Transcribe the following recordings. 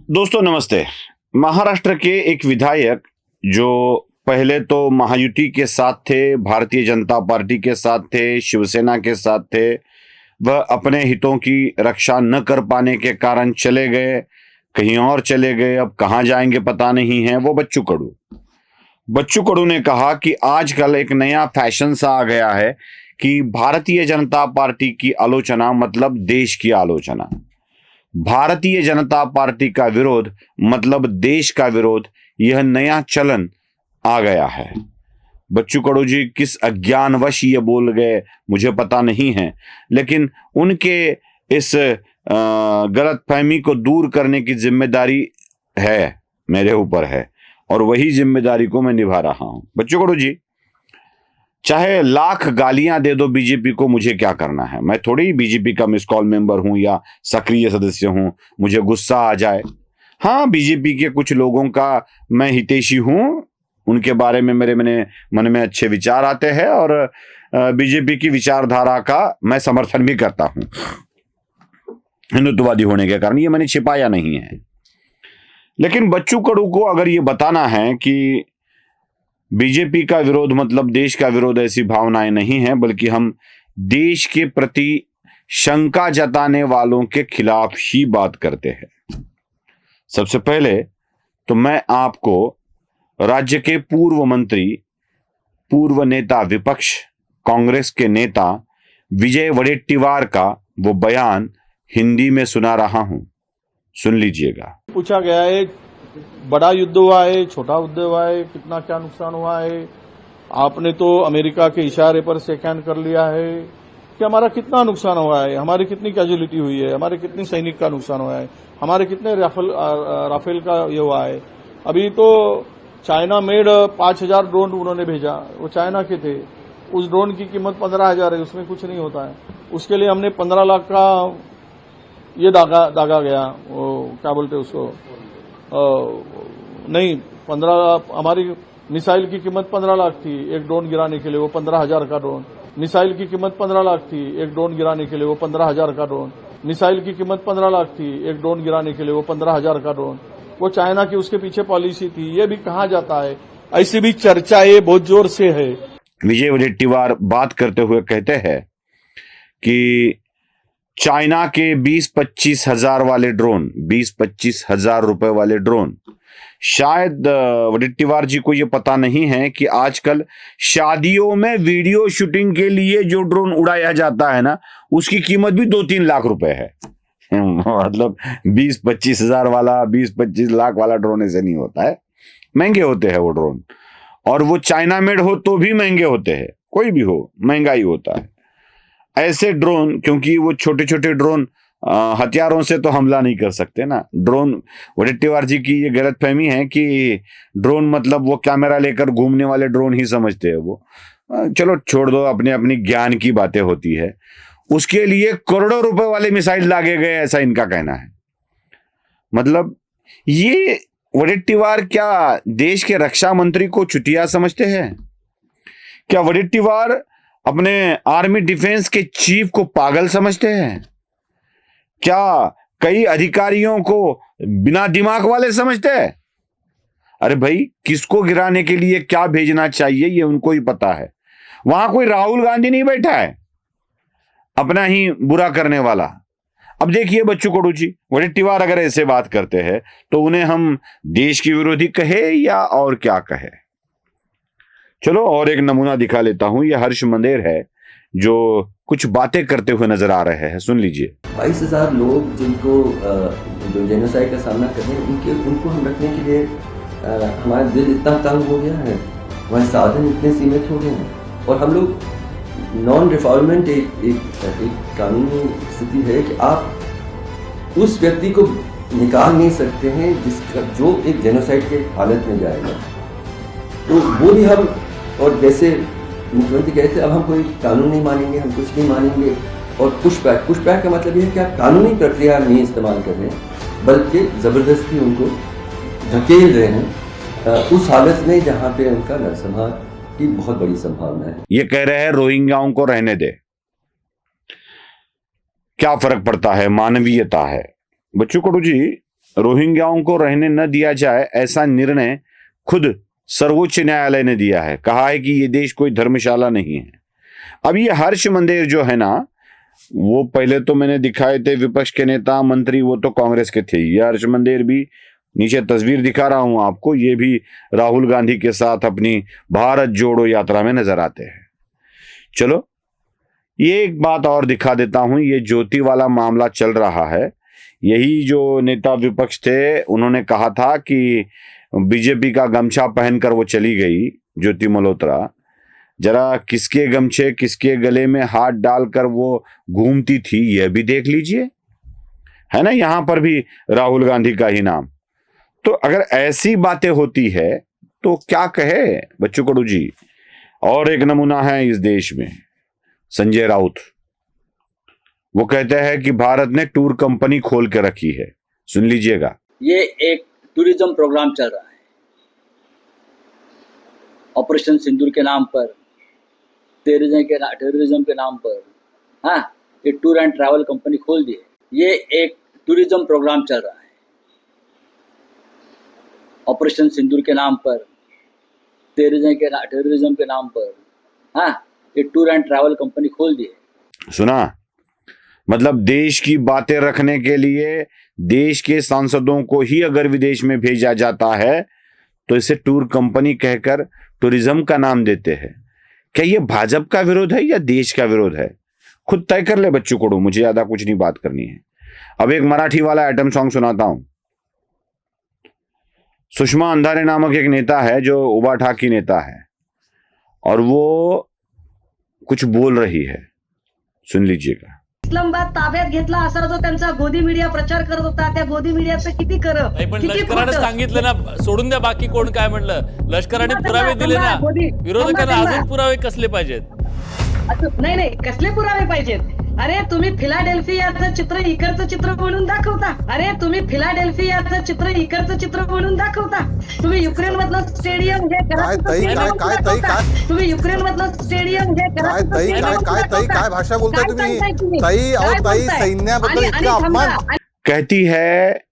दोस्तों नमस्ते। महाराष्ट्र के एक विधायक जो पहले तो महायुति के साथ थे, भारतीय जनता पार्टी के साथ थे, शिवसेना के साथ थे, वह अपने हितों की रक्षा न कर पाने के कारण चले गए, कहीं और चले गए। अब कहाँ जाएंगे पता नहीं है। वो बच्चू कडू ने कहा कि आजकल एक नया फैशन सा आ गया है कि भारतीय जनता पार्टी की आलोचना मतलब देश की आलोचना, भारतीय जनता पार्टी का विरोध मतलब देश का विरोध। यह नया चलन आ गया है। बच्चू कडू जी किस अज्ञानवश ये बोल गए मुझे पता नहीं है, लेकिन उनके इस गलतफहमी को दूर करने की जिम्मेदारी है, मेरे ऊपर है, और वही जिम्मेदारी को मैं निभा रहा हूं। बच्चू कडू जी, चाहे लाख गालियां दे दो बीजेपी को, मुझे क्या करना है। मैं थोड़ी बीजेपी का मिस कॉल मेंबर हूं या सक्रिय सदस्य हूं, मुझे गुस्सा आ जाए। हाँ, बीजेपी के कुछ लोगों का मैं हितैषी हूं, उनके बारे में मेरे मन में अच्छे विचार आते हैं और बीजेपी की विचारधारा का मैं समर्थन भी करता हूं, हिंदुत्ववादी होने के कारण। ये मैंने छिपाया नहीं है। लेकिन बच्चू कडू को अगर ये बताना है कि बीजेपी का विरोध मतलब देश का विरोध, ऐसी भावनाएं नहीं है, बल्कि हम देश के प्रति शंका जताने वालों के खिलाफ ही बात करते हैं। सबसे पहले तो मैं आपको राज्य के पूर्व मंत्री, पूर्व नेता विपक्ष कांग्रेस के नेता विजय वडेट्टीवार का वो बयान हिंदी में सुना रहा हूं, सुन लीजिएगा। पूछा गया है, बड़ा युद्ध हुआ है, छोटा युद्ध हुआ है, कितना क्या नुकसान हुआ है। आपने तो अमेरिका के इशारे पर शेक हैंड कर लिया है कि हमारा कितना नुकसान हुआ है, हमारी कितनी कैजुअलिटी हुई है, हमारे कितने सैनिक का नुकसान हुआ है, हमारे कितने राफेल का ये हुआ है। अभी तो चाइना मेड 5000 ड्रोन उन्होंने भेजा, वो चाइना के थे। उस ड्रोन की कीमत 15,000 है, उसमें कुछ नहीं होता है। उसके लिए हमने 15 लाख का ये दागा गया, वो क्या बोलते उसको, नहीं 15, हमारी मिसाइल की कीमत 15 लाख थी एक ड्रोन गिराने के लिए, वो 15,000 का ड्रोन। मिसाइल की कीमत 15 लाख थी एक ड्रोन गिराने के लिए, वो 15,000 का ड्रोन। मिसाइल की कीमत 15 लाख थी एक ड्रोन गिराने के लिए, वो 15,000 का ड्रोन। वो चाइना की उसके पीछे पॉलिसी थी। ये भी कहा जाता है, ऐसी भी चर्चा ये बहुत जोर से है। विजय वडेट्टीवार बात करते हुए कहते हैं कि चाइना के 20-25 हजार वाले ड्रोन, 20-25 हजार रुपए वाले ड्रोन, शायद वडेट्टीवार जी को यह पता नहीं है कि आजकल शादियों में वीडियो शूटिंग के लिए जो ड्रोन उड़ाया जाता है ना, उसकी कीमत भी 2-3 लाख रुपए है। मतलब 20-25 हजार वाला, 20-25 लाख वाला ड्रोन ऐसे नहीं होता है, महंगे होते हैं वो ड्रोन। और वो चाइना मेड हो तो भी महंगे होते हैं, कोई भी हो महंगा ही होता है। ऐसे ड्रोन, क्योंकि वो छोटे छोटे ड्रोन हथियारों से तो हमला नहीं कर सकते ना। ड्रोन, वडेट्टीवार जी की ये गलतफहमी है कि ड्रोन मतलब वो कैमरा लेकर घूमने वाले ड्रोन ही समझते हैं वो। चलो छोड़ दो, अपने अपनी ज्ञान की बातें होती है। उसके लिए करोड़ों रुपए वाले मिसाइल लागे गए, ऐसा इनका कहना है। मतलब ये वडेट्टीवार क्या देश के रक्षा मंत्री को चुतिया समझते हैं? क्या वडेट्टीवार अपने आर्मी डिफेंस के चीफ को पागल समझते हैं? क्या कई अधिकारियों को बिना दिमाग वाले समझते हैं? अरे भाई, किसको गिराने के लिए क्या भेजना चाहिए ये उनको ही पता है। वहां कोई राहुल गांधी नहीं बैठा है अपना ही बुरा करने वाला। अब देखिए बच्चू कडू जी, वडेट्टीवार अगर ऐसे बात करते हैं तो उन्हें हम देश की विरोधी कहे या और क्या कहे। चलो और एक नमूना दिखा लेता हूं। यह हर्ष मंदेर है जो कुछ बातें करते हुए नजर आ रहे हैं, सुन लीजिए। 22,000 लोग जिनको जो जेनोसाइड का सामना कर रहे हैं, उनको हम रखने के लिए हमारा दिल इतना तंग हो गया है, हमारे साधन इतने सीमित हो गए हैं। और हम लोग नॉन रिफॉर्मेंट एक कानूनी स्थिति है कि आप उस व्यक्ति को निकाल नहीं सकते हैं जिसका जो एक जेनोसाइड के हालत में जाएगा। तो वो भी हम, और जैसे मुख्यमंत्री कहते हैं अब हम कोई कानून नहीं मानेंगे, हम कुछ नहीं मानेंगे। और पुशबैक का मतलब ये है कि आप कानूनी प्रक्रिया नहीं इस्तेमाल कर रहे हैं, बल्कि ज़बरदस्ती उनको धकेल रहे हैं उस हालत में जहाँ पे उनका नरसंहार की बहुत बड़ी संभावना है। ये कह रहे हैं रोहिंग्याओं को रहने दे, क्या फर्क पड़ता है, मानवीयता है। बच्चू कडू जी, रोहिंग्याओं को रहने न दिया जाए, ऐसा निर्णय खुद सर्वोच्च न्यायालय ने दिया है। कहा है कि ये देश कोई धर्मशाला नहीं है। अब ये हर्ष मंदेर जो है ना, वो पहले तो मैंने दिखाए थे विपक्ष के नेता मंत्री, वो तो कांग्रेस के थे। ये हर्ष मंदेर भी, नीचे तस्वीर दिखा रहा हूं आपको, ये भी राहुल गांधी के साथ अपनी भारत जोड़ो यात्रा में नजर आते हैं। चलो ये एक बात और दिखा देता हूं, ये ज्योति वाला मामला चल रहा है। यही जो नेता विपक्ष थे, उन्होंने कहा था कि बीजेपी का गमछा पहनकर वो चली गई ज्योति मल्होत्रा। जरा किसके गमछे किसके गले में हाथ डालकर वो घूमती थी, यह भी देख लीजिए, है ना। यहां पर भी राहुल गांधी का ही नाम। तो अगर ऐसी बातें होती है तो क्या कहे बच्चू कडू जी। और एक नमूना है इस देश में, संजय राउत। वो कहते हैं कि भारत ने टूर कंपनी खोल के रखी है। सुन लीजिएगा। ये एक टूरिज्म प्रोग्राम चल रहा है, ऑपरेशन सिंदूर के नाम पर, टेररिज्म के नाम पर। हाँ, ये टूर एंड ट्रैवल कंपनी खोल दी है। ये एक टूरिज्म प्रोग्राम चल रहा है, ऑपरेशन सिंदूर के नाम पर, टेररिज्म के नाम पर। हाँ, ये टूर एंड ट्रैवल कंपनी खोल दी है। सुना, मतलब देश की बातें रखने के लिए देश के सांसदों को ही अगर विदेश में भेजा जाता है तो इसे टूर कंपनी कहकर टूरिज्म का नाम देते हैं। क्या ये भाजपा का विरोध है या देश का विरोध है? खुद तय कर ले बच्चू कोड़ू, मुझे ज्यादा कुछ नहीं बात करनी है। अब एक मराठी वाला आइटम सॉन्ग सुनाता हूं। सुषमा अंधारे नामक एक नेता है जो उबा ठाकी नेता है, और वो कुछ बोल रही है, सुन लीजिएगा। इस्लामाबाद ताब्यात घेतला असा जो त्यांचा गोदी मीडिया प्रचार करत होता, त्या गोदी मीडियाचं किती खरं नाही, पण किती लष्कराने खोटं? सांगितलं ना, सोडून द्या बाकी कोण काय म्हणलं। लष्कराने पुरावे दिले ना, विरोधकांना थांबा. अजून पुरावे कसले पाहिजेत? नाही नाही, कसले पुरावे पाहिजेत? अरे तुम्ही फिलाडेल्फियाचं चित्र इकडचं चित्र म्हणून दाखवता। अरे तुम्ही फिलाडेल्फियाचं चित्र इकडचं चित्र म्हणून दाखवता। तुम्ही युक्रेन मधलं स्टेडियम हे काय तुम्ही युक्रेन मधलं स्टेडियम हे काय भाषा बोलताय तुम्ही? ताई सैन्याबद्दल इतका अपमान। कहती है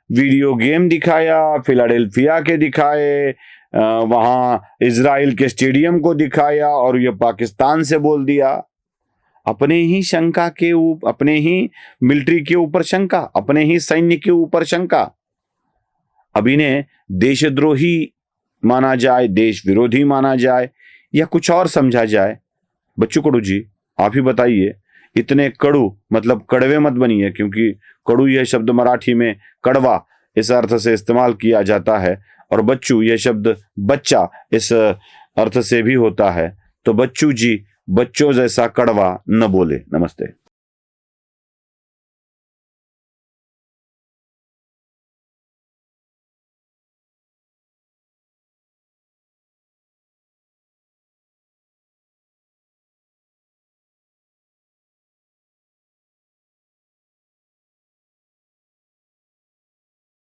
वीडियो गेम दिखाया, फिलाडेल्फिया के दिखाए, वहां इजराइल के स्टेडियम को दिखाया, और ये पाकिस्तान से बोल दिया। अपने ही शंका के ऊपर, अपने ही मिलिट्री के ऊपर शंका, अपने ही सैन्य के ऊपर शंका। अब इन्हें देशद्रोही माना जाए, देश विरोधी माना जाए, या कुछ और समझा जाए? बच्चू कडू जी आप ही बताइए। इतने कड़ू, मतलब कड़वे मत बनिए, क्योंकि कड़ू यह शब्द मराठी में कड़वा इस अर्थ से इस्तेमाल किया जाता है, और बच्चू यह शब्द बच्चा इस अर्थ से भी होता है। तो बच्चू जी बच्चों जैसा कड़वा न बोले। नमस्ते।